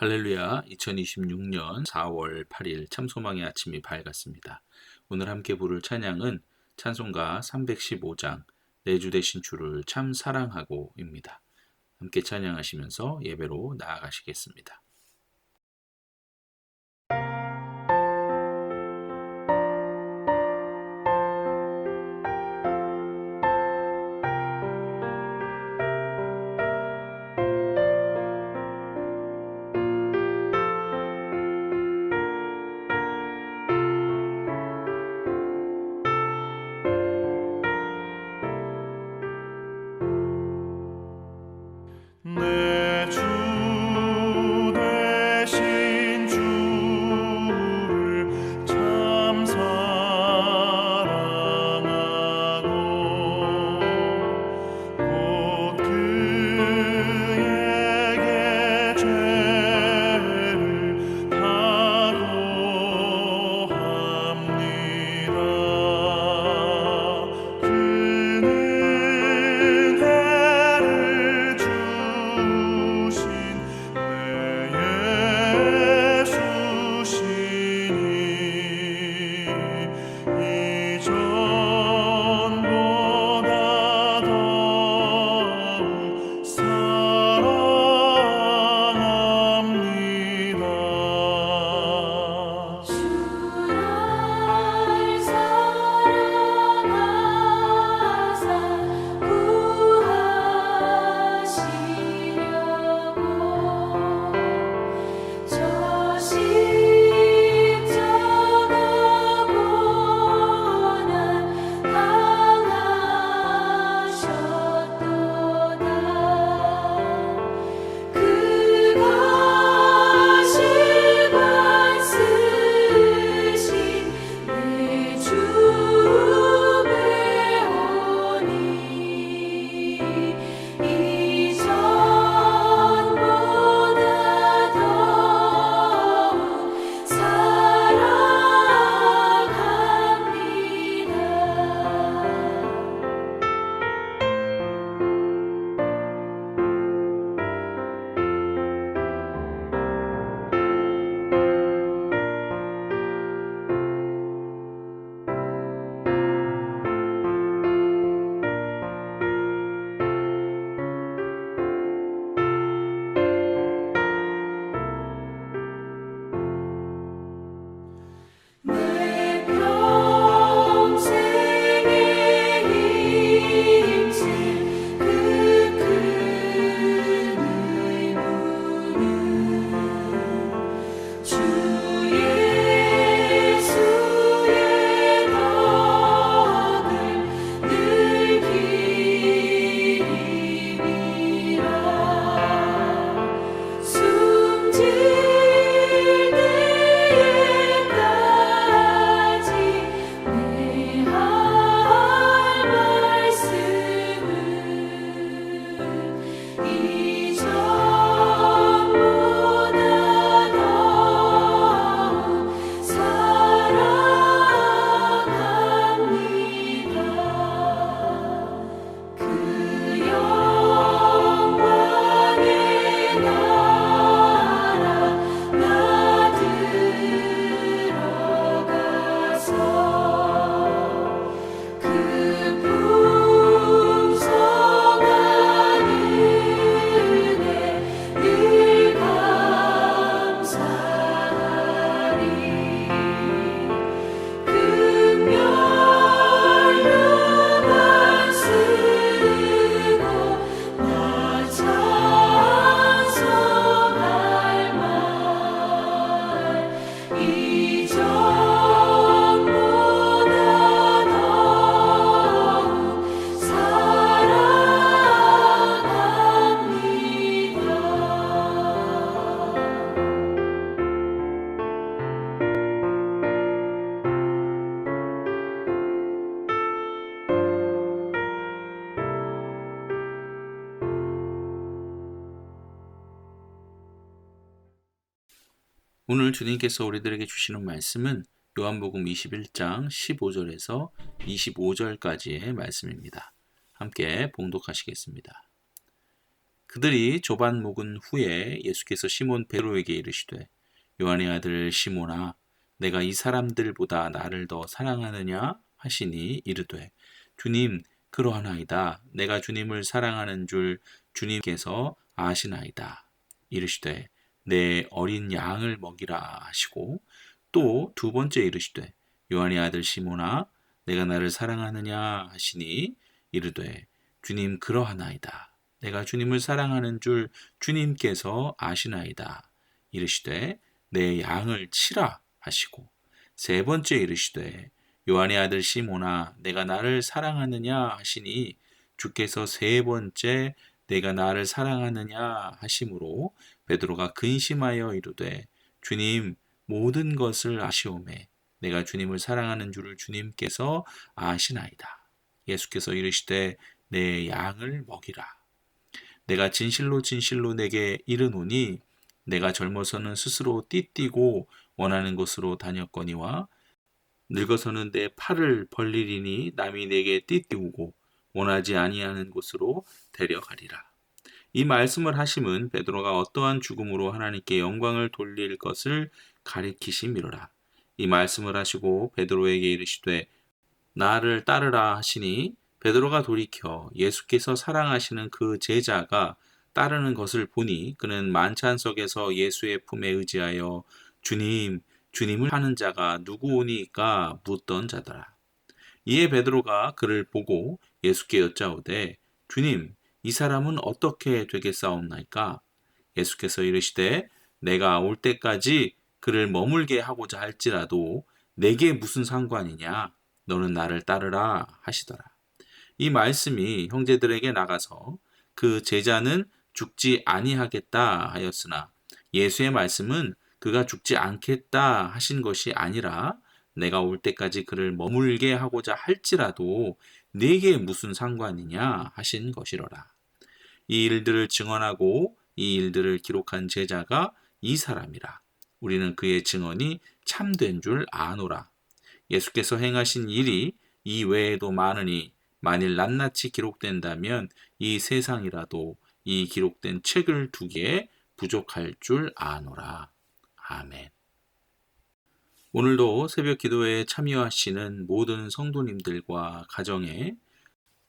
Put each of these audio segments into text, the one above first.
할렐루야, 2026년 4월 8일 참 소망의 아침이 밝았습니다. 오늘 함께 부를 찬양은 찬송가 315장 내 주 되신 주를 참 사랑하고입니다. 함께 찬양하시면서 예배로 나아가시겠습니다. 내 주 되신 주를 참 사랑하고 곧 그에게 죄를 다고합니다. 그는 은혜를 주신 내 예수시니 이전보다 더욱 사랑합니다. 주를 사랑하사 구하시려고 저 십자가 고난 당하셨도다. 그가 실관 쓰신 내 주 배우니 이전보다 더욱 내 평생에 힘쓸 그 큰 의무는 주 예수의 덕을 늘 기리라. 숨질 때에까지 내 할 말씀은 이전보다 더욱 사랑합니다. 그 영광의 나라 나 들어가서 그 풍성한 은혜 늘 감사하리. 금멸류관 쓰고 나 찬송할 말 이전보다 더욱 오늘 주님께서 우리들에게 주시는 말씀은 요한복음 21장 15절에서 25절까지의 말씀입니다. 함께 봉독하시겠습니다. 그들이 조반 묵은 후에 예수께서 시몬 베드로에게 이르시되 요한의 아들 시몬아 내가 이 사람들보다 나를 더 사랑하느냐 하시니 이르되 주님 그러하나이다. 내가 주님을 사랑하는 줄 주님께서 아시나이다. 이르시되 내 어린 양을 먹이라 하시고 또 두 번째 이르시되 요한의 아들 시몬아 내가 나를 사랑하느냐 하시니 이르되 주님 그러하나이다. 내가 주님을 사랑하는 줄 주님께서 아시나이다. 이르시되 내 양을 치라 하시고 세 번째 이르시되 요한의 아들 시몬아 내가 나를 사랑하느냐 하시니 주께서 세 번째 내가 나를 사랑하느냐 하심으로 베드로가 근심하여 이르되 주님 모든 것을 아시오매 내가 주님을 사랑하는 줄을 주님께서 아시나이다. 예수께서 이르시되 내 양을 먹이라. 내가 진실로 진실로 내게 이르노니 내가 젊어서는 스스로 띠띠고 원하는 곳으로 다녔거니와 늙어서는 내 팔을 벌리리니 남이 내게 띠띠우고 원하지 아니하는 곳으로 데려가리라. 이 말씀을 하심은 베드로가 어떠한 죽음으로 하나님께 영광을 돌릴 것을 가리키심이로라. 이 말씀을 하시고 베드로에게 이르시되 나를 따르라 하시니 베드로가 돌이켜 예수께서 사랑하시는 그 제자가 따르는 것을 보니 그는 만찬석에서 예수의 품에 의지하여 주님, 주님을 하는 자가 누구오니까 묻던 자더라. 이에 베드로가 그를 보고 예수께 여짜오되 주님, 이 사람은 어떻게 되겠사옵나이까? 예수께서 이르시되 내가 올 때까지 그를 머물게 하고자 할지라도 내게 무슨 상관이냐? 너는 나를 따르라 하시더라. 이 말씀이 형제들에게 나가서 그 제자는 죽지 아니하겠다 하였으나 예수의 말씀은 그가 죽지 않겠다 하신 것이 아니라 내가 올 때까지 그를 머물게 하고자 할지라도 네게 무슨 상관이냐 하신 것이로라. 이 일들을 증언하고 이 일들을 기록한 제자가 이 사람이라. 우리는 그의 증언이 참된 줄 아노라. 예수께서 행하신 일이 이 외에도 많으니 만일 낱낱이 기록된다면 이 세상이라도 이 기록된 책을 두기에 부족할 줄 아노라. 아멘. 오늘도 새벽 기도에 참여하시는 모든 성도님들과 가정에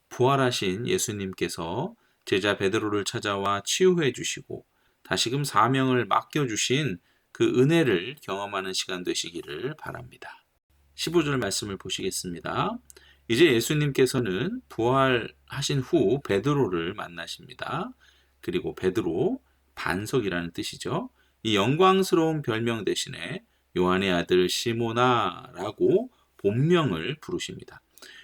부활하신 예수님께서 제자 베드로를 찾아와 치유해 주시고 다시금 사명을 맡겨주신 그 은혜를 경험하는 시간 되시기를 바랍니다. 15절 말씀을 보시겠습니다. 이제 예수님께서는 부활하신 후 베드로를 만나십니다. 그리고 베드로, 반석이라는 뜻이죠. 이 영광스러운 별명 대신에 요한의 아들 시몬아라고 본명을 부르십니다.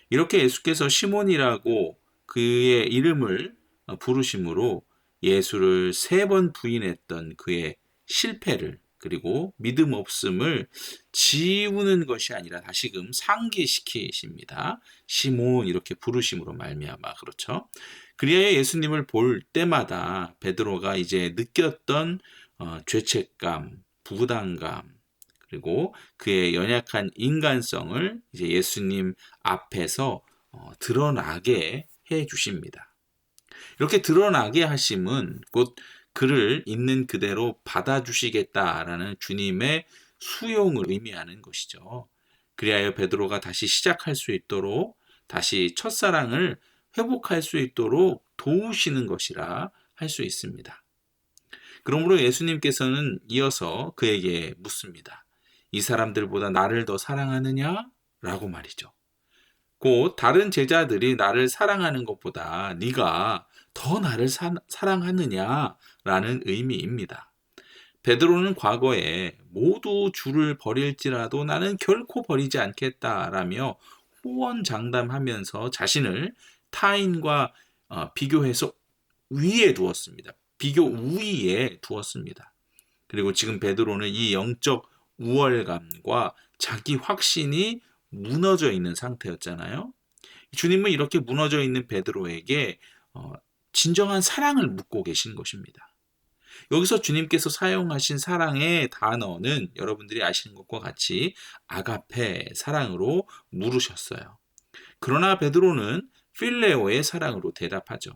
이렇게 예수께서 시몬이라고 그의 이름을 부르심으로 예수를 3번 부인했던 그의 실패를 그리고 믿음 없음을 지우는 것이 아니라 다시금 상기시키십니다. 시몬 이렇게 부르심으로 말미암아 그렇죠. 그리하여 예수님을 볼 때마다 베드로가 이제 느꼈던 죄책감, 부담감 그리고 그의 연약한 인간성을 이제 예수님 앞에서 드러나게 해 주십니다. 이렇게 드러나게 하심은 곧 그를 있는 그대로 받아주시겠다라는 주님의 수용을 의미하는 것이죠. 그리하여 베드로가 다시 시작할 수 있도록 다시 첫사랑을 회복할 수 있도록 도우시는 것이라 할 수 있습니다. 그러므로 예수님께서는 이어서 그에게 묻습니다. 이 사람들보다 나를 더 사랑하느냐? 라고 말이죠. 곧 다른 제자들이 나를 사랑하는 것보다 네가 더 나를 사랑하느냐라는 의미입니다. 베드로는 과거에 모두 주를 버릴지라도 나는 결코 버리지 않겠다라며 호언장담하면서 자신을 타인과 비교해서 위에 두었습니다. 비교 우위에 두었습니다. 그리고 지금 베드로는 이 영적 우월감과 자기 확신이 무너져 있는 상태였잖아요. 주님은 이렇게 무너져 있는 베드로에게 진정한 사랑을 묻고 계신 것입니다. 여기서 주님께서 사용하신 사랑의 단어는 여러분들이 아시는 것과 같이 아가페 사랑으로 물으셨어요. 그러나 베드로는 필레오의 사랑으로 대답하죠.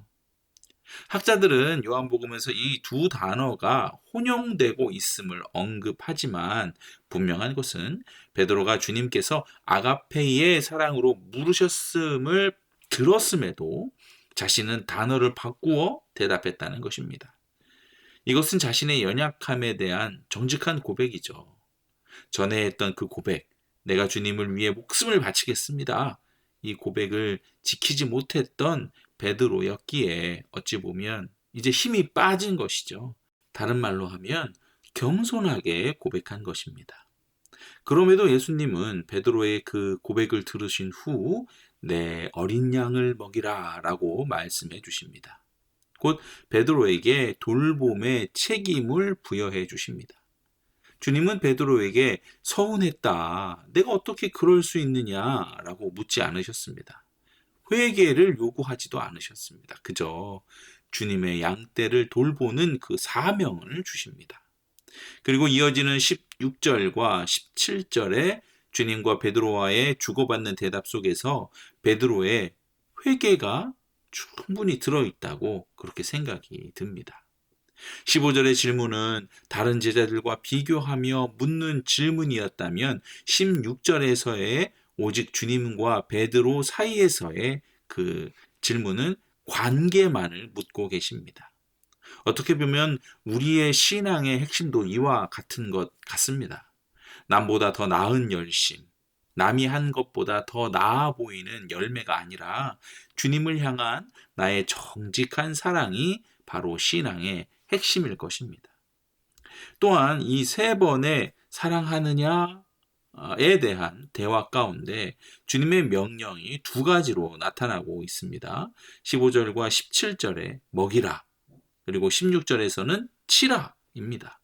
학자들은 요한복음에서 이 두 단어가 혼용되고 있음을 언급하지만 분명한 것은 베드로가 주님께서 아가페이의 사랑으로 물으셨음을 들었음에도 자신은 단어를 바꾸어 대답했다는 것입니다. 이것은 자신의 연약함에 대한 정직한 고백이죠. 전에 했던 그 고백, 내가 주님을 위해 목숨을 바치겠습니다. 이 고백을 지키지 못했던 베드로였기에 어찌 보면 이제 힘이 빠진 것이죠. 다른 말로 하면 겸손하게 고백한 것입니다. 그럼에도 예수님은 베드로의 그 고백을 들으신 후 내 어린 양을 먹이라 라고 말씀해 주십니다. 곧 베드로에게 돌봄의 책임을 부여해 주십니다. 주님은 베드로에게 서운했다, 내가 어떻게 그럴 수 있느냐라고 묻지 않으셨습니다. 회개를 요구하지도 않으셨습니다. 그저 주님의 양떼를 돌보는 그 사명을 주십니다. 그리고 이어지는 16절과 17절에 주님과 베드로와의 주고받는 대답 속에서 베드로의 회개가 충분히 들어있다고 그렇게 생각이 듭니다. 15절의 질문은 다른 제자들과 비교하며 묻는 질문이었다면 16절에서의 오직 주님과 베드로 사이에서의 그 질문은 관계만을 묻고 계십니다. 어떻게 보면 우리의 신앙의 핵심도 이와 같은 것 같습니다. 남보다 더 나은 열심, 남이 한 것보다 더 나아 보이는 열매가 아니라 주님을 향한 나의 정직한 사랑이 바로 신앙의 핵심일 것입니다. 또한 이 세 번의 사랑하느냐에 대한 대화 가운데 주님의 명령이 두 가지로 나타나고 있습니다. 15절과 17절에 먹이라, 그리고 16절에서는 치라입니다.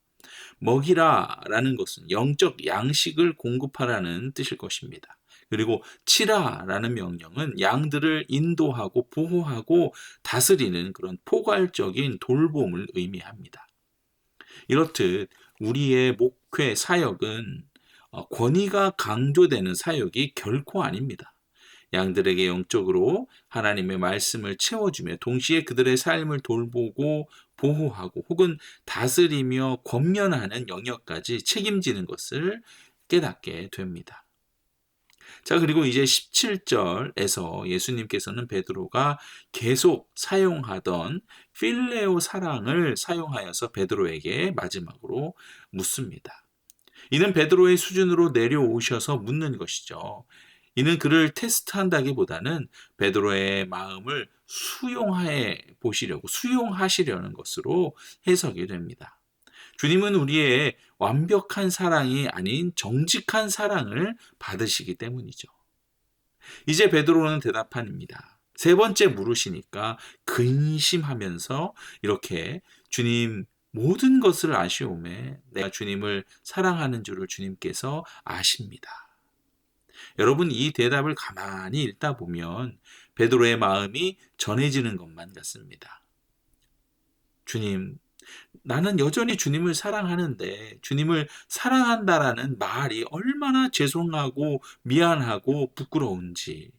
먹이라라는 것은 영적 양식을 공급하라는 뜻일 것입니다. 그리고 치라라는 명령은 양들을 인도하고 보호하고 다스리는 그런 포괄적인 돌봄을 의미합니다. 이렇듯 우리의 목회 사역은 권위가 강조되는 사역이 결코 아닙니다. 양들에게 영적으로 하나님의 말씀을 채워주며 동시에 그들의 삶을 돌보고 보호하고 혹은 다스리며 권면하는 영역까지 책임지는 것을 깨닫게 됩니다. 자, 그리고 이제 17절에서 예수님께서는 베드로가 계속 사용하던 필레오 사랑을 사용하여서 베드로에게 마지막으로 묻습니다. 이는 베드로의 수준으로 내려오셔서 묻는 것이죠. 이는 그를 테스트한다기보다는 베드로의 마음을 수용하시려는 것으로 해석이 됩니다. 주님은 우리의 완벽한 사랑이 아닌 정직한 사랑을 받으시기 때문이죠. 이제 베드로는 대답합니다. 세 번째 물으시니까 근심하면서 이렇게 주님 모든 것을 아시오매 내가 주님을 사랑하는 줄을 주님께서 아십니다. 여러분, 이 대답을 가만히 읽다 보면 베드로의 마음이 전해지는 것만 같습니다. 주님, 나는 여전히 주님을 사랑하는데 주님을 사랑한다라는 말이 얼마나 죄송하고 미안하고 부끄러운지,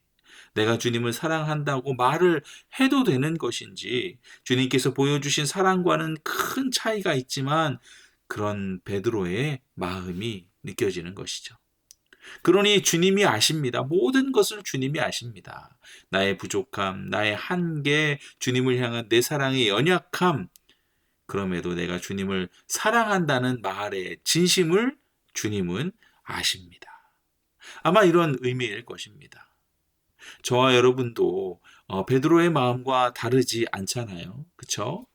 내가 주님을 사랑한다고 말을 해도 되는 것인지, 주님께서 보여주신 사랑과는 큰 차이가 있지만 그런 베드로의 마음이 느껴지는 것이죠. 그러니 주님이 아십니다. 모든 것을 주님이 아십니다. 나의 부족함, 나의 한계, 주님을 향한 내 사랑의 연약함, 그럼에도 내가 주님을 사랑한다는 말의 진심을 주님은 아십니다. 아마 이런 의미일 것입니다. 저와 여러분도 베드로의 마음과 다르지 않잖아요. 그렇죠?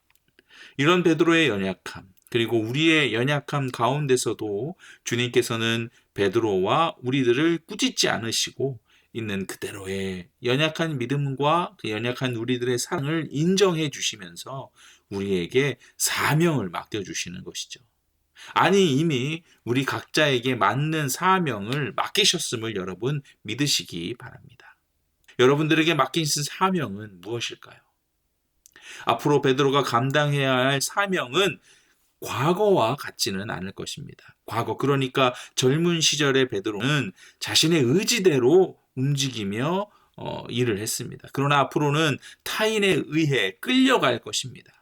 이런 베드로의 연약함, 그리고 우리의 연약함 가운데서도 주님께서는 베드로와 우리들을 꾸짖지 않으시고 있는 그대로의 연약한 믿음과 그 연약한 우리들의 사랑을 인정해 주시면서 우리에게 사명을 맡겨주시는 것이죠. 아니, 이미 우리 각자에게 맞는 사명을 맡기셨음을 여러분 믿으시기 바랍니다. 여러분들에게 맡기신 사명은 무엇일까요? 앞으로 베드로가 감당해야 할 사명은 과거와 같지는 않을 것입니다. 과거, 그러니까 젊은 시절의 베드로는 자신의 의지대로 움직이며 일을 했습니다. 그러나 앞으로는 타인에 의해 끌려갈 것입니다.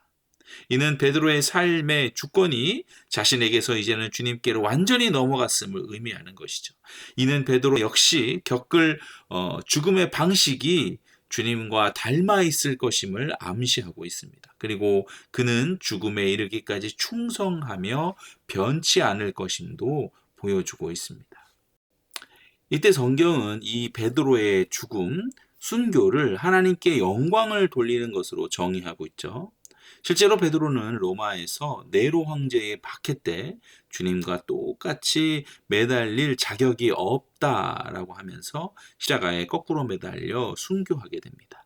이는 베드로의 삶의 주권이 자신에게서 이제는 주님께로 완전히 넘어갔음을 의미하는 것이죠. 이는 베드로 역시 겪을 죽음의 방식이 주님과 닮아 있을 것임을 암시하고 있습니다. 그리고 그는 죽음에 이르기까지 충성하며 변치 않을 것임도 보여주고 있습니다. 이때 성경은 이 베드로의 죽음, 순교를 하나님께 영광을 돌리는 것으로 정의하고 있죠. 실제로 베드로는 로마에서 네로 황제의 박해 때 주님과 똑같이 매달릴 자격이 없다라고 하면서 십자가에 거꾸로 매달려 순교하게 됩니다.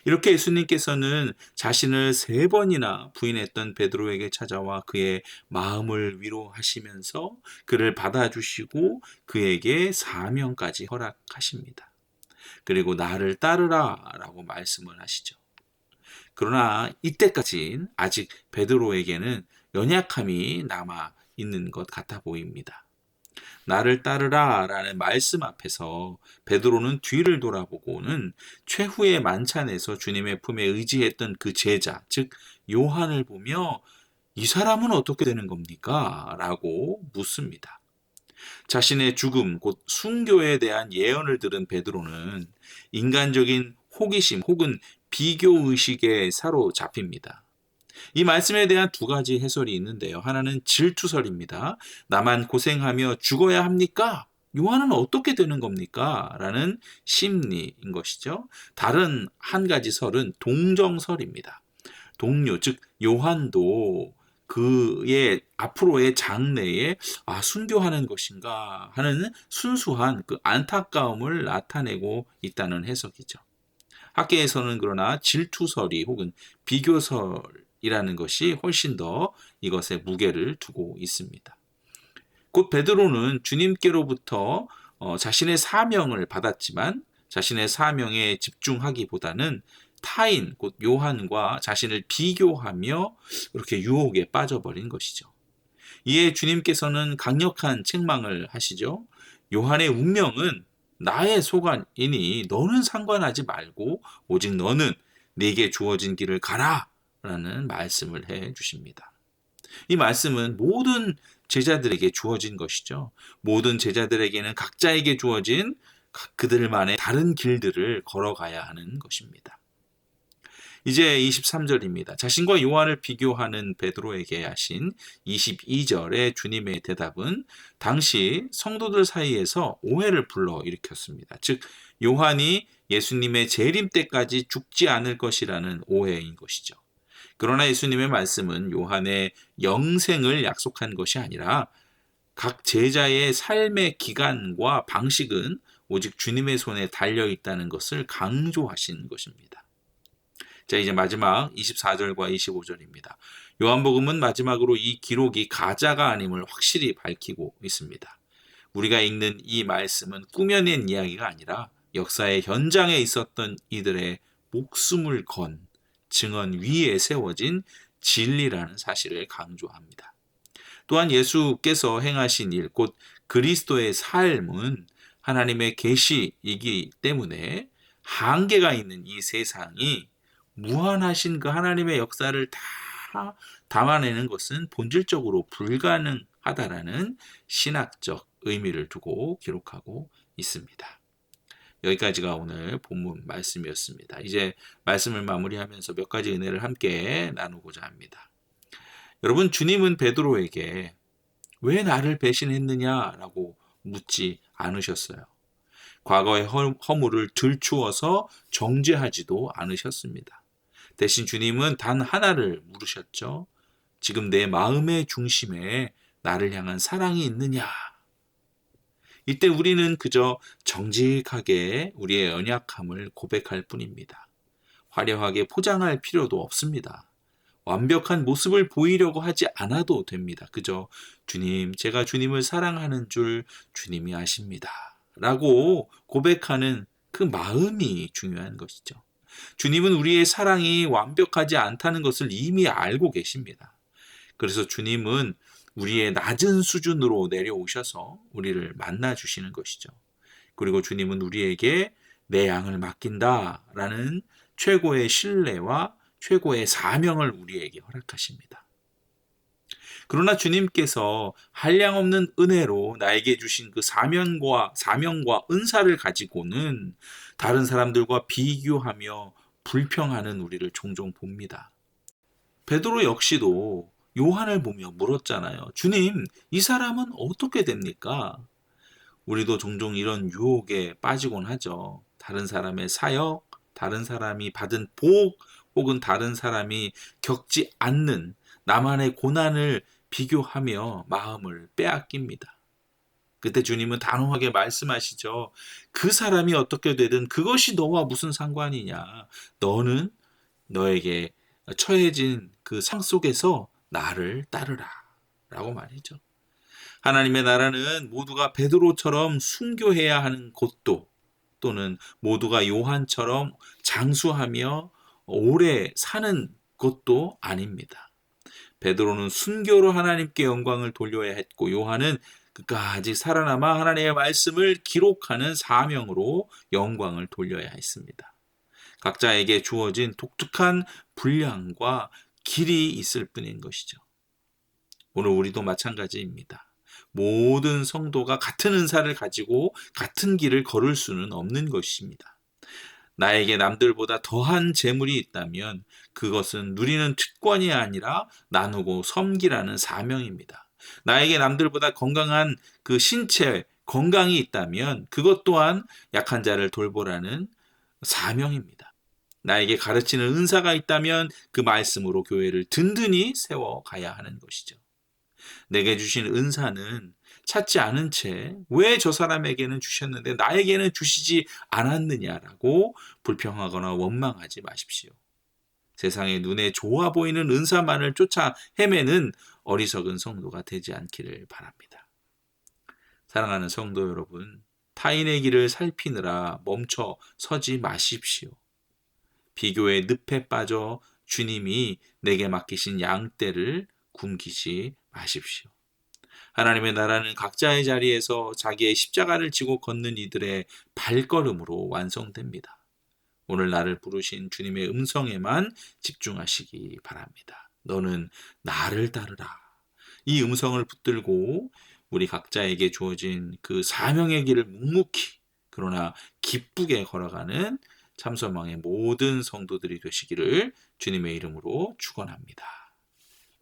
이렇게 예수님께서는 자신을 3번이나 부인했던 베드로에게 찾아와 그의 마음을 위로하시면서 그를 받아주시고 그에게 사명까지 허락하십니다. 그리고 나를 따르라 라고 말씀을 하시죠. 그러나 이때까진 아직 베드로에게는 연약함이 남아 있는 것 같아 보입니다. 나를 따르라 라는 말씀 앞에서 베드로는 뒤를 돌아보고는 최후의 만찬에서 주님의 품에 의지했던 그 제자, 즉 요한을 보며 이 사람은 어떻게 되는 겁니까? 라고 묻습니다. 자신의 죽음, 곧 순교에 대한 예언을 들은 베드로는 인간적인 호기심 혹은 비교의식에 사로잡힙니다. 이 말씀에 대한 2가지 해설이 있는데요. 하나는 질투설입니다. 나만 고생하며 죽어야 합니까? 요한은 어떻게 되는 겁니까? 라는 심리인 것이죠. 다른 한 가지 설은 동정설입니다. 동료, 즉 요한도 그의 앞으로의 장래에 순교하는 것인가 하는 순수한 그 안타까움을 나타내고 있다는 해석이죠. 학계에서는 그러나 질투설이 혹은 비교설이라는 것이 훨씬 더 이것에 무게를 두고 있습니다. 곧 베드로는 주님께로부터 자신의 사명을 받았지만 자신의 사명에 집중하기보다는 타인, 곧 요한과 자신을 비교하며 이렇게 유혹에 빠져버린 것이죠. 이에 주님께서는 강력한 책망을 하시죠. 요한의 운명은 나의 소관이니 너는 상관하지 말고 오직 너는 네게 주어진 길을 가라 라는 말씀을 해 주십니다. 이 말씀은 모든 제자들에게 주어진 것이죠. 모든 제자들에게는 각자에게 주어진 그들만의 다른 길들을 걸어가야 하는 것입니다. 이제 23절입니다. 자신과 요한을 비교하는 베드로에게 하신 22절의 주님의 대답은 당시 성도들 사이에서 오해를 불러일으켰습니다. 즉 요한이 예수님의 재림 때까지 죽지 않을 것이라는 오해인 것이죠. 그러나 예수님의 말씀은 요한의 영생을 약속한 것이 아니라 각 제자의 삶의 기간과 방식은 오직 주님의 손에 달려 있다는 것을 강조하신 것입니다. 자, 이제 마지막 24절과 25절입니다. 요한복음은 마지막으로 이 기록이 가짜가 아님을 확실히 밝히고 있습니다. 우리가 읽는 이 말씀은 꾸며낸 이야기가 아니라 역사의 현장에 있었던 이들의 목숨을 건 증언 위에 세워진 진리라는 사실을 강조합니다. 또한 예수께서 행하신 일, 곧 그리스도의 삶은 하나님의 계시이기 때문에 한계가 있는 이 세상이 무한하신 그 하나님의 역사를 다 담아내는 것은 본질적으로 불가능하다라는 신학적 의미를 두고 기록하고 있습니다. 여기까지가 오늘 본문 말씀이었습니다. 이제 말씀을 마무리하면서 몇 가지 은혜를 함께 나누고자 합니다. 여러분, 주님은 베드로에게 왜 나를 배신했느냐라고 묻지 않으셨어요. 과거의 허물을 들추어서 정죄하지도 않으셨습니다. 대신 주님은 단 하나를 물으셨죠. 지금 내 마음의 중심에 나를 향한 사랑이 있느냐? 이때 우리는 그저 정직하게 우리의 연약함을 고백할 뿐입니다. 화려하게 포장할 필요도 없습니다. 완벽한 모습을 보이려고 하지 않아도 됩니다. 그저 주님, 제가 주님을 사랑하는 줄 주님이 아십니다. 라고 고백하는 그 마음이 중요한 것이죠. 주님은 우리의 사랑이 완벽하지 않다는 것을 이미 알고 계십니다. 그래서 주님은 우리의 낮은 수준으로 내려오셔서 우리를 만나 주시는 것이죠. 그리고 주님은 우리에게 내 양을 맡긴다라는 최고의 신뢰와 최고의 사명을 우리에게 허락하십니다. 그러나 주님께서 한량없는 은혜로 나에게 주신 그 사명과 은사를 가지고는 다른 사람들과 비교하며 불평하는 우리를 종종 봅니다. 베드로 역시도 요한을 보며 물었잖아요. 주님, 이 사람은 어떻게 됩니까? 우리도 종종 이런 유혹에 빠지곤 하죠. 다른 사람의 사역, 다른 사람이 받은 복, 혹은 다른 사람이 겪지 않는 나만의 고난을 비교하며 마음을 빼앗깁니다. 그때 주님은 단호하게 말씀하시죠. 그 사람이 어떻게 되든 그것이 너와 무슨 상관이냐. 너는 너에게 처해진 그 상 속에서 나를 따르라 라고 말이죠. 하나님의 나라는 모두가 베드로처럼 순교해야 하는 곳도, 또는 모두가 요한처럼 장수하며 오래 사는 것도 아닙니다. 베드로는 순교로 하나님께 영광을 돌려야 했고, 요한은 끝까지 살아남아 하나님의 말씀을 기록하는 사명으로 영광을 돌려야 했습니다. 각자에게 주어진 독특한 분량과 길이 있을 뿐인 것이죠. 오늘 우리도 마찬가지입니다. 모든 성도가 같은 은사를 가지고 같은 길을 걸을 수는 없는 것입니다. 나에게 남들보다 더한 재물이 있다면 그것은 누리는 특권이 아니라 나누고 섬기라는 사명입니다. 나에게 남들보다 건강한 그 신체, 건강이 있다면 그것 또한 약한 자를 돌보라는 사명입니다. 나에게 가르치는 은사가 있다면 그 말씀으로 교회를 든든히 세워가야 하는 것이죠. 내게 주신 은사는 찾지 않은 채 왜 저 사람에게는 주셨는데 나에게는 주시지 않았느냐라고 불평하거나 원망하지 마십시오. 세상에 눈에 좋아 보이는 은사만을 쫓아 헤매는 어리석은 성도가 되지 않기를 바랍니다. 사랑하는 성도 여러분, 타인의 길을 살피느라 멈춰 서지 마십시오. 비교의 늪에 빠져 주님이 내게 맡기신 양떼를 굶기지 마십시오. 하나님의 나라는 각자의 자리에서 자기의 십자가를 지고 걷는 이들의 발걸음으로 완성됩니다. 오늘 나를 부르신 주님의 음성에만 집중하시기 바랍니다. 너는 나를 따르라. 이 음성을 붙들고 우리 각자에게 주어진 그 사명의 길을 묵묵히 그러나 기쁘게 걸어가는 참소망의 모든 성도들이 되시기를 주님의 이름으로 축원합니다.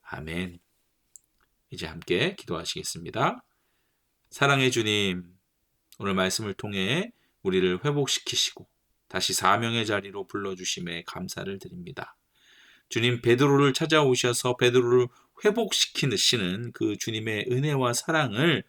아멘. 이제 함께 기도하시겠습니다. 사랑의 주님, 오늘 말씀을 통해 우리를 회복시키시고 다시 사명의 자리로 불러주심에 감사를 드립니다. 주님, 베드로를 찾아오셔서 베드로를 회복시키시는 그 주님의 은혜와 사랑을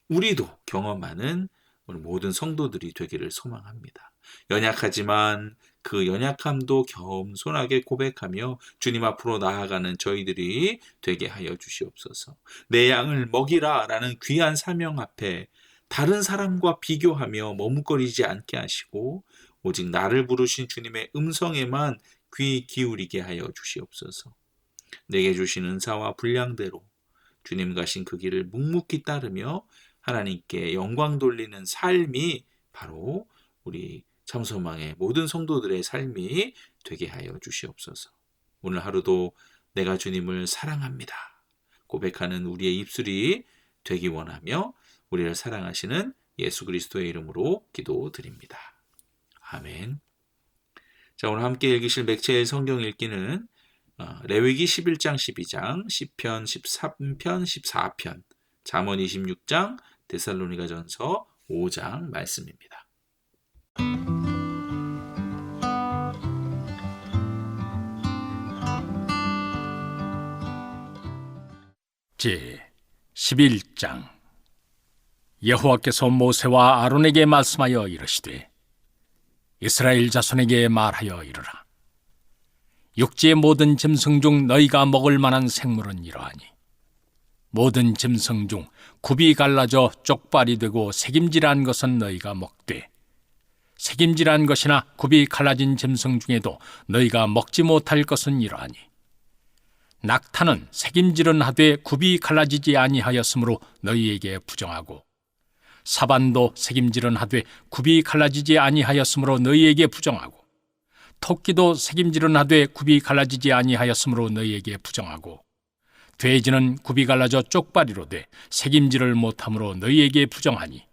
우리도 경험하는 우리 모든 성도들이 되기를 소망합니다. 연약하지만 그 연약함도 겸손하게 고백하며 주님 앞으로 나아가는 저희들이 되게 하여 주시옵소서. 내 양을 먹이라 라는 귀한 사명 앞에 다른 사람과 비교하며 머뭇거리지 않게 하시고 오직 나를 부르신 주님의 음성에만 귀 기울이게 하여 주시옵소서. 내게 주신 은사와 분량대로 주님 가신 그 길을 묵묵히 따르며 하나님께 영광 돌리는 삶이 바로 우리 참소망의 모든 성도들의 삶이 되게 하여 주시옵소서. 오늘 하루도 내가 주님을 사랑합니다 고백하는 우리의 입술이 되기 원하며 우리를 사랑하시는 예수 그리스도의 이름으로 기도드립니다. 아멘. 자, 오늘 함께 읽으실 맥체의 성경 읽기는 레위기 11장 12장, 시편 13편 14편, 잠언 26장, 데살로니가전서 5장 말씀입니다. 제 11장. 여호와께서 모세와 아론에게 말씀하여 이르시되 이스라엘 자손에게 말하여 이르라. 육지의 모든 짐승 중 너희가 먹을 만한 생물은 이러하니 모든 짐승 중 굽이 갈라져 쪽발이 되고 새김질한 것은 너희가 먹되 새김질한 것이나 굽이 갈라진 짐승 중에도 너희가 먹지 못할 것은 이러하니 낙타는 새김질은 하되 굽이 갈라지지 아니하였으므로 너희에게 부정하고 사반도 색임질은 하되 굽이 갈라지지 아니하였으므로 너희에게 부정하고 토끼도 색임질은 하되 굽이 갈라지지 아니하였으므로 너희에게 부정하고 돼지는 굽이 갈라져 쪽발이로 돼 색임질을 못함으로 너희에게 부정하니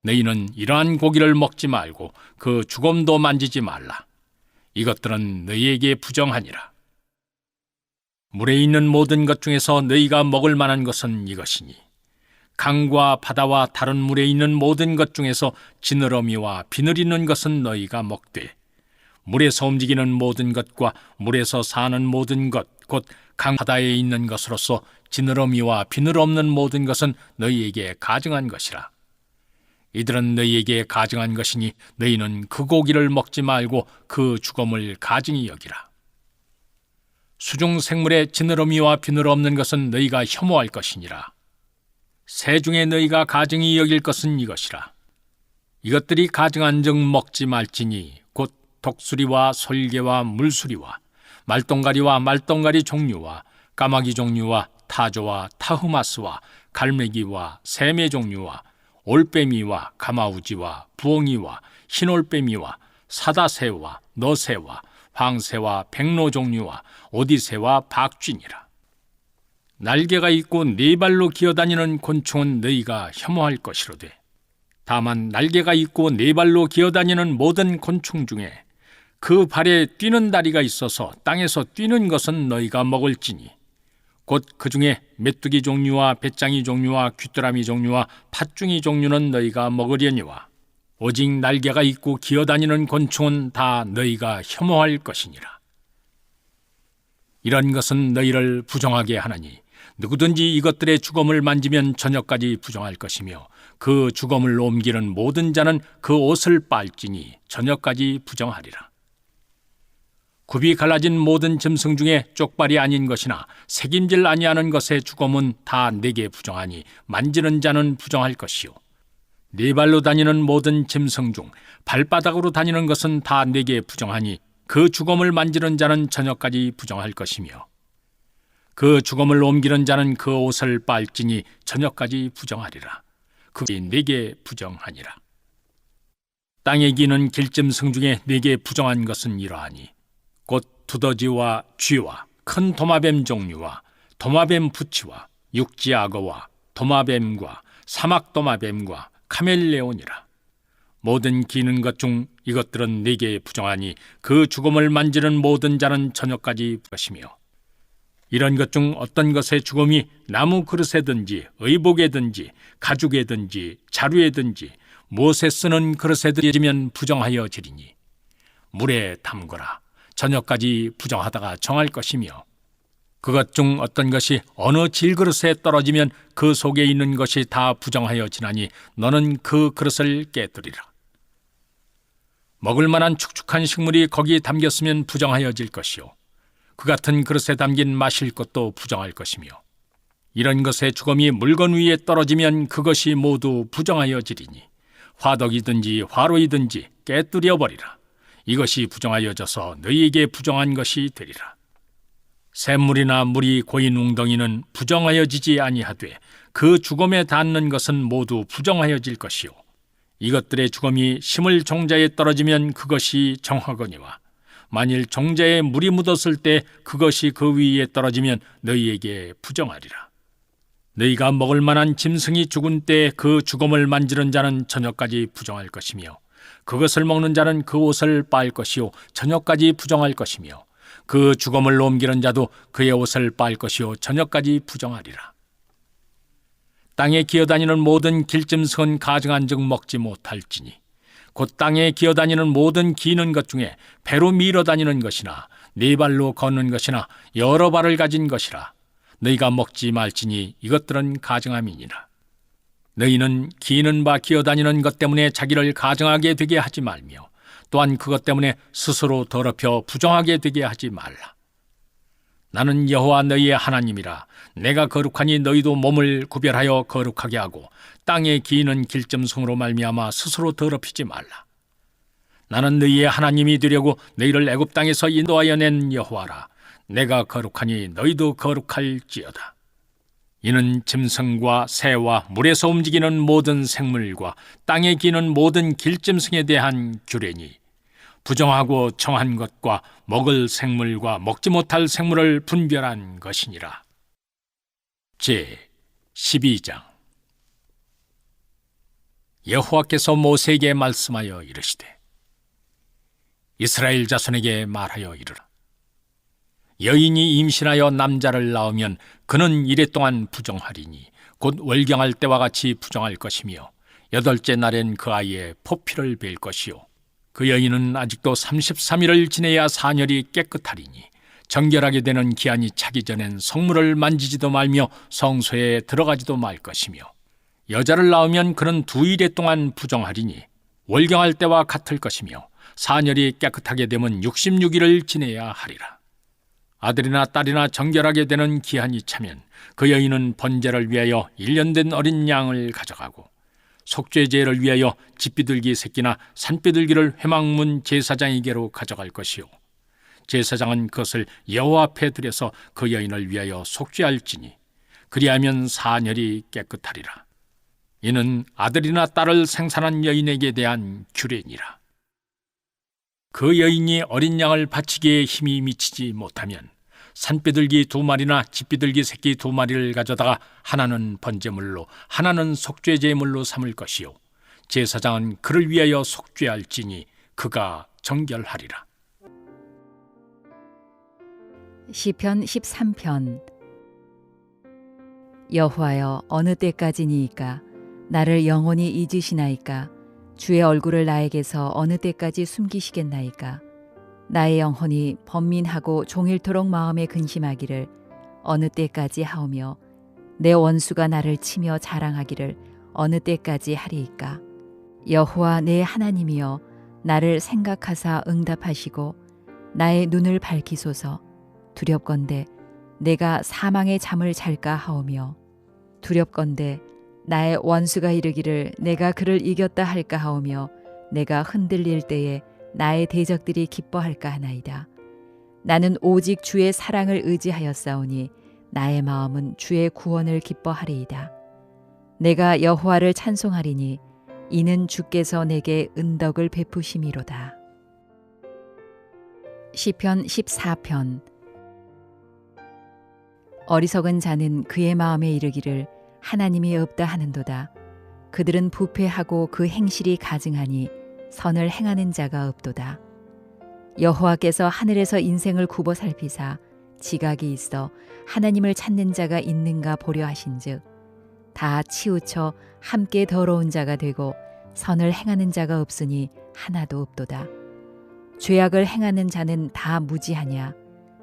너희는 이러한 고기를 먹지 말고 그 주검도 만지지 말라. 이것들은 너희에게 부정하니라. 물에 있는 모든 것 중에서 너희가 먹을 만한 것은 이것이니 강과 바다와 다른 물에 있는 모든 것 중에서 지느러미와 비늘 있는 것은 너희가 먹되 물에서 움직이는 모든 것과 물에서 사는 모든 것 곧 강 바다에 있는 것으로서 지느러미와 비늘 없는 모든 것은 너희에게 가증한 것이라. 이들은 너희에게 가증한 것이니 너희는 그 고기를 먹지 말고 그 주검을 가증히 여기라. 수중 생물의 지느러미와 비늘 없는 것은 너희가 혐오할 것이니라. 새 중에 너희가 가증히 여길 것은 이것이라. 이것들이 가증한즉 먹지 말지니 곧 독수리와 솔개와 물수리와 말똥가리와 말똥가리 종류와 까마귀 종류와 타조와 타흐마스와 갈매기와 새매 종류와 올빼미와 가마우지와 부엉이와 흰올빼미와 사다새와 너새와 황새와 백로 종류와 오디새와 박쥐니라. 날개가 있고 네 발로 기어다니는 곤충은 너희가 혐오할 것이로되 다만 날개가 있고 네 발로 기어다니는 모든 곤충 중에 그 발에 뛰는 다리가 있어서 땅에서 뛰는 것은 너희가 먹을지니 곧 그 중에 메뚜기 종류와 배짱이 종류와 귀뚜라미 종류와 팥중이 종류는 너희가 먹으려니와 오직 날개가 있고 기어다니는 곤충은 다 너희가 혐오할 것이니라. 이런 것은 너희를 부정하게 하나니 누구든지 이것들의 주검을 만지면 저녁까지 부정할 것이며 그 주검을 옮기는 모든 자는 그 옷을 빨지니 저녁까지 부정하리라. 굽이 갈라진 모든 짐승 중에 쪽발이 아닌 것이나 색임질 아니하는 것의 주검은 다 내게 부정하니 만지는 자는 부정할 것이요 네 발로 다니는 모든 짐승 중 발바닥으로 다니는 것은 다 내게 부정하니 그 주검을 만지는 자는 저녁까지 부정할 것이며 그 주검을 옮기는 자는 그 옷을 빨지니 저녁까지 부정하리라. 그것이 내게 부정하니라. 땅에 기는 길짐승 중에 내게 부정한 것은 이러하니 곧 두더지와 쥐와 큰 도마뱀 종류와 도마뱀 부치와 육지악어와 도마뱀과 사막도마뱀과 카멜레온이라. 모든 기는 것 중 이것들은 내게 부정하니 그 주검을 만지는 모든 자는 저녁까지 것이며 이런 것 중 어떤 것의 주검이 나무 그릇에든지 의복에든지 가죽에든지 자루에든지 못에 쓰는 그릇에 들여지면 부정하여 지리니 물에 담거라. 저녁까지 부정하다가 정할 것이며 그것 중 어떤 것이 어느 질그릇에 떨어지면 그 속에 있는 것이 다 부정하여 지나니 너는 그 그릇을 깨뜨리라. 먹을 만한 축축한 식물이 거기에 담겼으면 부정하여질 것이요 그 같은 그릇에 담긴 마실 것도 부정할 것이며 이런 것의 주검이 물건 위에 떨어지면 그것이 모두 부정하여지리니 화덕이든지 화로이든지 깨뜨려 버리라. 이것이 부정하여져서 너희에게 부정한 것이 되리라. 샘물이나 물이 고인 웅덩이는 부정하여지지 아니하되 그 주검에 닿는 것은 모두 부정하여질 것이요 이것들의 주검이 심을 종자에 떨어지면 그것이 정하거니와 만일 종자에 물이 묻었을 때 그것이 그 위에 떨어지면 너희에게 부정하리라. 너희가 먹을 만한 짐승이 죽은 때 그 주검을 만지는 자는 저녁까지 부정할 것이며 그것을 먹는 자는 그 옷을 빨 것이요 저녁까지 부정할 것이며 그 주검을 옮기는 자도 그의 옷을 빨 것이요 저녁까지 부정하리라. 땅에 기어다니는 모든 길짐승은 가증한즉 먹지 못할지니 곧 땅에 기어다니는 모든 기는 것 중에 배로 밀어다니는 것이나 네 발로 걷는 것이나 여러 발을 가진 것이라. 너희가 먹지 말지니 이것들은 가증함이니라. 너희는 기는 바 기어다니는 것 때문에 자기를 가증하게 되게 하지 말며 또한 그것 때문에 스스로 더럽혀 부정하게 되게 하지 말라. 나는 여호와 너희의 하나님이라. 내가 거룩하니 너희도 몸을 구별하여 거룩하게 하고 땅에 기는 길짐승으로 말미암아 스스로 더럽히지 말라. 나는 너희의 하나님이 되려고 너희를 애굽 땅에서 인도하여 낸 여호와라. 내가 거룩하니 너희도 거룩할지어다. 이는 짐승과 새와 물에서 움직이는 모든 생물과 땅에 기는 모든 길짐승에 대한 규례니 부정하고 정한 것과 먹을 생물과 먹지 못할 생물을 분별한 것이니라. 제 12장. 여호와께서 모세에게 말씀하여 이르시되 이스라엘 자손에게 말하여 이르라. 여인이 임신하여 남자를 낳으면 그는 이레 동안 부정하리니 곧 월경할 때와 같이 부정할 것이며 8째 날엔 그 아이의 포피를 벨 것이요 그 여인은 아직도 33일을 지내야 사녀리 깨끗하리니 정결하게 되는 기한이 차기 전엔 성물을 만지지도 말며 성소에 들어가지도 말 것이며 여자를 낳으면 그는 2일 동안 부정하리니 월경할 때와 같을 것이며 사녀리 깨끗하게 되면 66일을 지내야 하리라. 아들이나 딸이나 정결하게 되는 기한이 차면 그 여인은 번제를 위하여 1년 된 어린 양을 가져가고 속죄제를 위하여 집비둘기 새끼나 산비둘기를 회막문 제사장에게로 가져갈 것이요 제사장은 그것을 여호와 앞에 들여서 그 여인을 위하여 속죄할지니 그리하면 사녀리 깨끗하리라. 이는 아들이나 딸을 생산한 여인에게 대한 규례니라. 그 여인이 어린 양을 바치기에 힘이 미치지 못하면 산비둘기 2마리나 집비둘기 새끼 2마리를 가져다가 하나는 번제물로 하나는 속죄제물로 삼을 것이요 제사장은 그를 위하여 속죄할지니 그가 정결하리라. 시편 13편. 여호와여, 어느 때까지니이까? 나를 영원히 잊으시나이까? 주의 얼굴을 나에게서 어느 때까지 숨기시겠나이까? 나의 영혼이 번민하고 종일토록 마음에 근심하기를 어느 때까지 하오며 내 원수가 나를 치며 자랑하기를 어느 때까지 하리이까? 여호와 내 하나님이여, 나를 생각하사 응답하시고 나의 눈을 밝히소서. 두렵건대 내가 사망의 잠을 잘까 하오며 두렵건대 나의 원수가 이르기를 내가 그를 이겼다 할까 하오며 내가 흔들릴 때에 나의 대적들이 기뻐할까 하나이다. 나는 오직 주의 사랑을 의지하였사오니 나의 마음은 주의 구원을 기뻐하리이다. 내가 여호와를 찬송하리니 이는 주께서 내게 은덕을 베푸심이로다. 시편 14편. 어리석은 자는 그의 마음에 이르기를 하나님이 없다 하는도다. 그들은 부패하고 그 행실이 가증하니 선을 행하는 자가 없도다. 여호와께서 하늘에서 인생을 굽어 살피사 지각이 있어 하나님을 찾는 자가 있는가 보려 하신즉 다 치우쳐 함께 더러운 자가 되고 선을 행하는 자가 없으니 하나도 없도다. 죄악을 행하는 자는 다 무지하냐?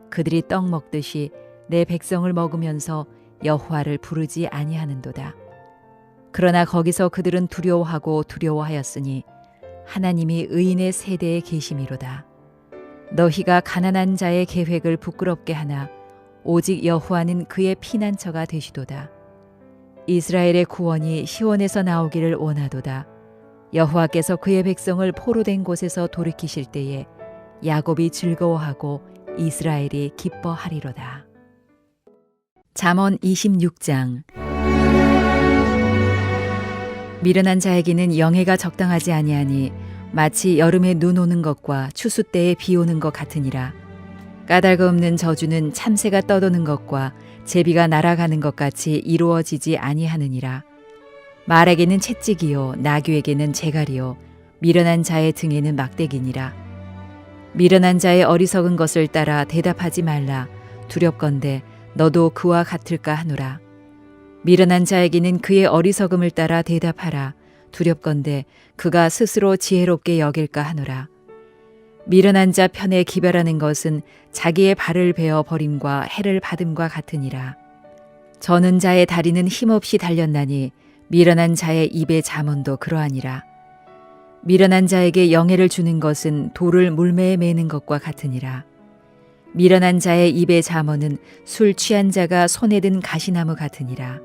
그들이 떡 먹듯이 내 백성을 먹으면서 여호와를 부르지 아니하는도다. 그러나 거기서 그들은 두려워하고 두려워하였으니 하나님이 의인의 세대에 계심이로다. 너희가 가난한 자의 계획을 부끄럽게 하나 오직 여호와는 그의 피난처가 되시도다. 이스라엘의 구원이 시온에서 나오기를 원하도다. 여호와께서 그의 백성을 포로된 곳에서 돌이키실 때에 야곱이 즐거워하고 이스라엘이 기뻐하리로다. 잠언 26장. 미련한 자에게는 영예가 적당하지 아니하니 마치 여름에 눈 오는 것과 추수 때에 비 오는 것 같으니라. 까닭 없는 저주는 참새가 떠도는 것과 제비가 날아가는 것 같이 이루어지지 아니하느니라. 말에게는 채찍이요 나귀에게는 재갈이요 미련한 자의 등에는 막대기니라. 미련한 자의 어리석은 것을 따라 대답하지 말라. 두렵건대 너도 그와 같을까 하노라. 미련한 자에게는 그의 어리석음을 따라 대답하라. 두렵건대 그가 스스로 지혜롭게 여길까 하노라. 미련한 자 편에 기별하는 것은 자기의 발을 베어 버림과 해를 받음과 같으니라. 저는 자의 다리는 힘없이 달렸나니 미련한 자의 입의 잠언도 그러하니라. 미련한 자에게 영예를 주는 것은 돌을 물매에 매는 것과 같으니라. 미련한 자의 입의 잠언은 술 취한 자가 손에 든 가시나무 같으니라.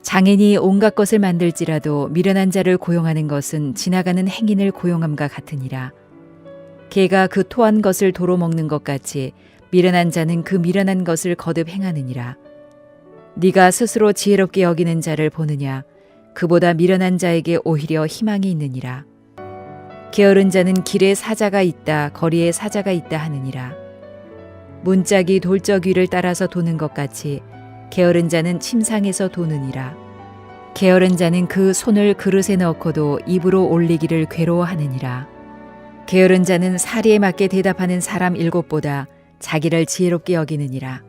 장인이 온갖 것을 만들지라도 미련한 자를 고용하는 것은 지나가는 행인을 고용함과 같으니라. 개가 그 토한 것을 도로 먹는 것 같이 미련한 자는 그 미련한 것을 거듭 행하느니라. 네가 스스로 지혜롭게 여기는 자를 보느냐? 그보다 미련한 자에게 오히려 희망이 있느니라. 게으른 자는 길에 사자가 있다, 거리에 사자가 있다 하느니라. 문짝이 돌적 위를 따라서 도는 것 같이 게으른 자는 침상에서 도느니라. 게으른 자는 그 손을 그릇에 넣고도 입으로 올리기를 괴로워하느니라. 게으른 자는 사리에 맞게 대답하는 사람 7보다 자기를 지혜롭게 여기느니라.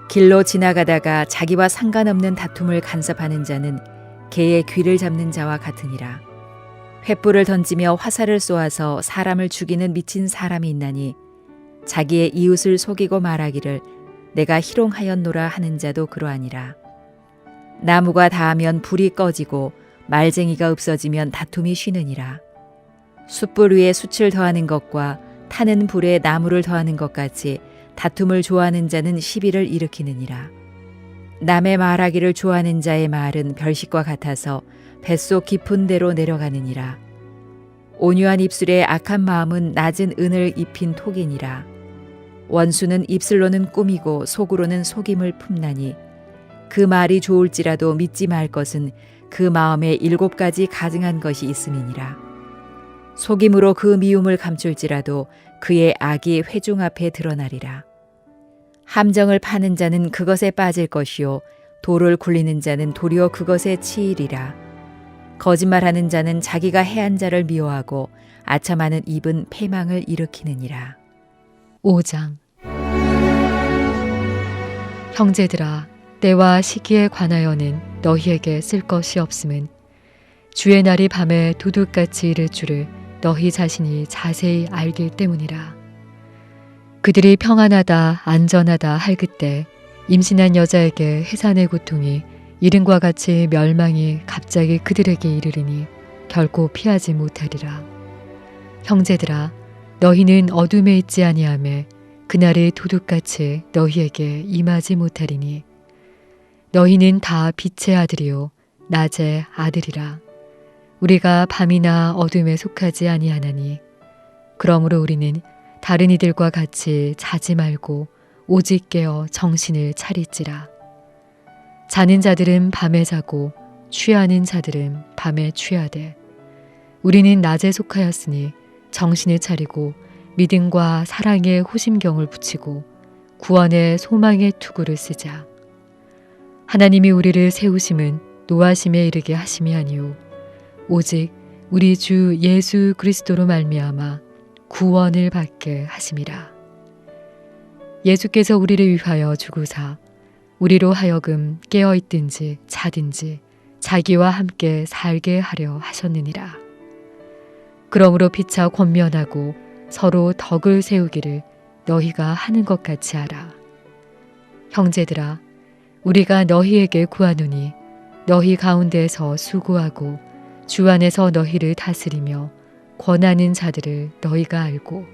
길로 지나가다가 자기와 상관없는 다툼을 간섭하는 자는 개의 귀를 잡는 자와 같으니라. 횃불을 던지며 화살을 쏘아서 사람을 죽이는 미친 사람이 있나니 자기의 이웃을 속이고 말하기를 내가 희롱하였노라 하는 자도 그러하니라. 나무가 닿으면 불이 꺼지고 말쟁이가 없어지면 다툼이 쉬느니라. 숯불 위에 숯을 더하는 것과 타는 불에 나무를 더하는 것 같이 다툼을 좋아하는 자는 시비를 일으키느니라. 남의 말하기를 좋아하는 자의 말은 별식과 같아서 뱃속 깊은 데로 내려가느니라. 온유한 입술에 악한 마음은 낮은 은을 입힌 톡이니라. 원수는 입술로는 꾸미고 속으로는 속임을 품나니 그 말이 좋을지라도 믿지 말 것은 그 마음에 7가지 가증한 것이 있음이니라. 속임으로 그 미움을 감출지라도 그의 악이 회중 앞에 드러나리라. 함정을 파는 자는 그것에 빠질 것이요 돌을 굴리는 자는 도리어 그것에 치이리라. 거짓말하는 자는 자기가 해한 자를 미워하고 아첨하는 입은 패망을 일으키느니라. 5장. 형제들아, 때와 시기에 관하여는 너희에게 쓸 것이 없음은 주의 날이 밤에 도둑같이 이를 줄을 너희 자신이 자세히 알기 때문이라. 그들이 평안하다 안전하다 할 그때 임신한 여자에게 해산의 고통이 이른과 같이 멸망이 갑자기 그들에게 이르리니 결코 피하지 못하리라. 형제들아, 너희는 어둠에 있지 아니하매 그날이 도둑같이 너희에게 임하지 못하리니 너희는 다 빛의 아들이요 낮의 아들이라. 우리가 밤이나 어둠에 속하지 아니하나니 그러므로 우리는 다른 이들과 같이 자지 말고 오직 깨어 정신을 차릴지라. 자는 자들은 밤에 자고 취하는 자들은 밤에 취하되 우리는 낮에 속하였으니 정신을 차리고 믿음과 사랑의 호심경을 붙이고 구원의 소망의 투구를 쓰자. 하나님이 우리를 세우심은 노하심에 이르게 하심이 아니요 오직 우리 주 예수 그리스도로 말미암아 구원을 받게 하심이라. 예수께서 우리를 위하여 죽으사 우리로 하여금 깨어있든지 자든지 자기와 함께 살게 하려 하셨느니라. 그러므로 피차 권면하고 서로 덕을 세우기를 너희가 하는 것 같이 하라. 형제들아, 우리가 너희에게 구하노니 너희 가운데서 수고하고 주 안에서 너희를 다스리며 권하는 자들을 너희가 알고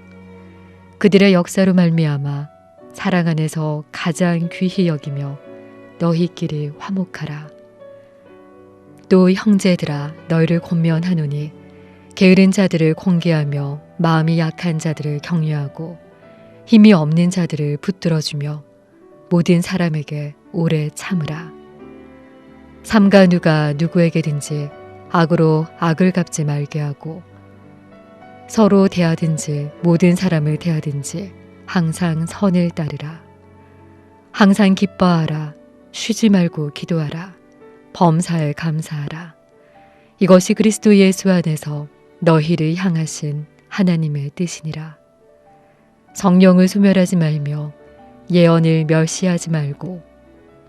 그들의 역사로 말미암아 사랑 안에서 가장 귀히 여기며 너희끼리 화목하라. 또 형제들아, 너희를 권면하노니 게으른 자들을 권계하며 마음이 약한 자들을 격려하고 힘이 없는 자들을 붙들어주며 모든 사람에게 오래 참으라. 삼가 누가 누구에게든지 악으로 악을 갚지 말게 하고 서로 대하든지 모든 사람을 대하든지 항상 선을 따르라. 항상 기뻐하라. 쉬지 말고 기도하라. 범사에 감사하라. 이것이 그리스도 예수 안에서 너희를 향하신 하나님의 뜻이니라. 성령을 소멸하지 말며 예언을 멸시하지 말고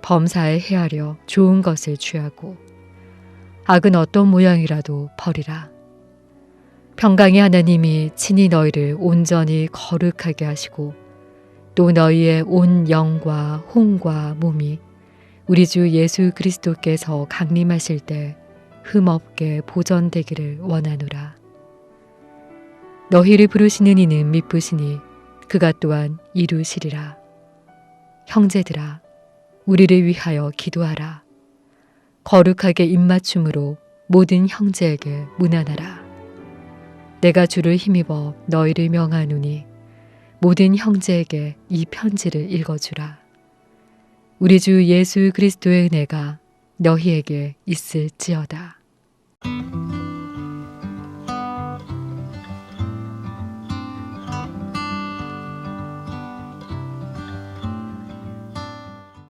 범사에 헤아려 좋은 것을 취하고 악은 어떤 모양이라도 버리라. 평강의 하나님이 친히 너희를 온전히 거룩하게 하시고 또 너희의 온 영과 혼과 몸이 우리 주 예수 그리스도께서 강림하실 때 흠없게 보존되기를 원하노라. 너희를 부르시는 이는 미쁘시니 그가 또한 이루시리라. 형제들아, 우리를 위하여 기도하라. 거룩하게 입맞춤으로 모든 형제에게 문안하라. 내가 주를 힘입어 너희를 명하노니 모든 형제에게 이 편지를 읽어주라. 우리 주 예수 그리스도의 은혜가 너희에게 있을지어다.